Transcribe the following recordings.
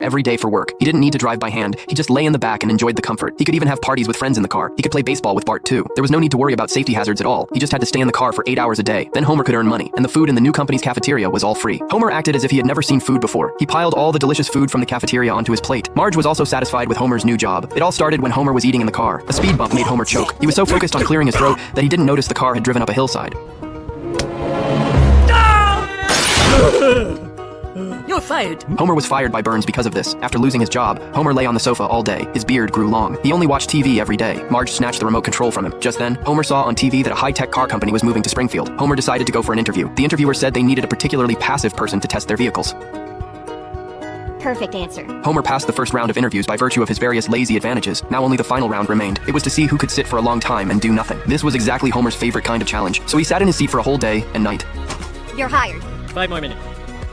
every day for work. He didn't need to drive by hand. He just lay in the back and enjoyed the comfort. He could even have parties with friends in the car. He could play baseball with Bart too. There was no need to worry about safety hazards at all. He just had to stay in the car for 8 hours a day. Then Homer could earn money, and the food in the new company's cafeteria was all free. Homer acted as if he had never seen food before. He piled all the delicious food from the cafeteria onto his plate. Marge was also satisfied with Homer's new job. It all started when Homer was eating in the car. A speed bump made Homer choke. He was so focused on clearing his throat that he didn't notice the car had driven up a hillside. You're fired. Homer was fired by Burns because of this. After losing his job, Homer lay on the sofa all day. His beard grew long. He only watched TV every day. Marge snatched the remote control from him. Just then, Homer saw on TV that a high-tech car company was moving to Springfield. Homer decided to go for an interview. The interviewer said they needed a particularly passive person to test their vehicles. Perfect answer. Homer passed the first round of interviews by virtue of his various lazy advantages. Now only the final round remained. It was to see who could sit for a long time and do nothing. This was exactly Homer's favorite kind of challenge. So he sat in his seat for a whole day and night. You're hired. 5 more minutes.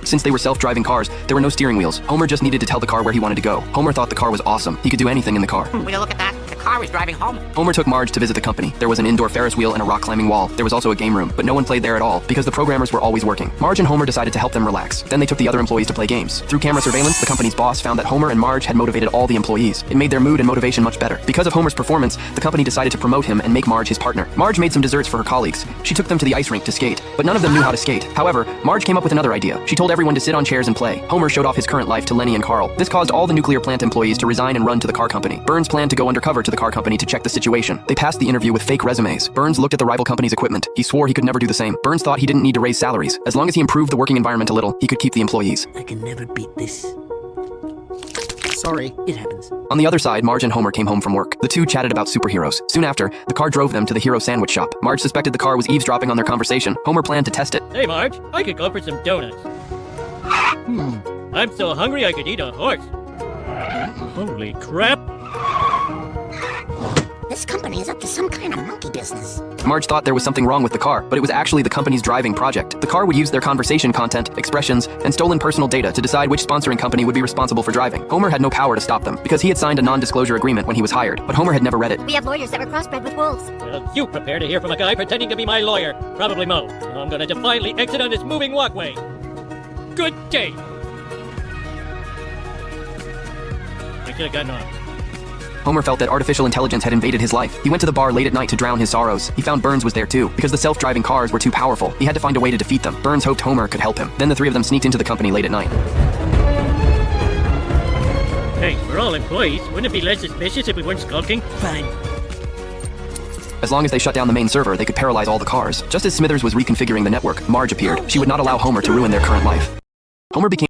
Since they were self-driving cars, there were no steering wheels. Homer just needed to tell the car where he wanted to go. Homer thought the car was awesome. He could do anything in the car. Will you look at that? The car is driving home. Homer took Marge to visit the company. There was an indoor Ferris wheel and a rock-climbing wall. There was also a game room, but no one played there at all because the programmers were always working. Marge and Homer decided to help them relax. Then they took the other employees to play games. Through camera surveillance, the company's boss found that Homer and Marge had motivated all the employees. It made their mood and motivation much better. Because of Homer's performance, the company decided to promote him and make Marge his partner. Marge made some desserts for her colleagues. She took them to the ice rink to skate, but none of them knew how to skate. However, Marge came up with another idea. She told everyone to sit on chairs and play. Homer showed off his current life to Lenny and Carl. This caused all the nuclear plant employees to resign and run to the car company. Burns planned to go undercover to the car company to check the situation. They passed the interview with fake resumes. Burns looked at the rival company's equipment. He swore he could never do the same. Burns thought he didn't need to raise salaries. As long as he improved the working environment a little, he could keep the employees. I can never beat this. Sorry, it happens. On the other side, Marge and Homer came home from work. The two chatted about superheroes. Soon after, the car drove them to the hero sandwich shop. Marge suspected the car was eavesdropping on their conversation. Homer planned to test it. Hey, Marge, I could go for some donuts. I'm so hungry I could eat a horse. Holy crap. This company is up to some kind of monkey business. Marge thought there was something wrong with the car, but it was actually the company's driving project. The car would use their conversation content, expressions, and stolen personal data to decide which sponsoring company would be responsible for driving. Homer had no power to stop them, because he had signed a non-disclosure agreement when he was hired, but Homer had never read it. We have lawyers that were crossbred with wolves. Well, you prepare to hear from a guy pretending to be my lawyer. Probably Mo. Now I'm gonna defiantly exit on this moving walkway. Good day. I should have gotten off. Homer felt that artificial intelligence had invaded his life. He went to the bar late at night to drown his sorrows. He found Burns was there too. Because the self-driving cars were too powerful, he had to find a way to defeat them. Burns hoped Homer could help him. Then the three of them sneaked into the company late at night. Hey, we're all employees. Wouldn't it be less suspicious if we weren't skulking? Fine. As long as they shut down the main server, they could paralyze all the cars. Just as Smithers was reconfiguring the network, Marge appeared. She would not allow Homer to ruin their current life. Homer became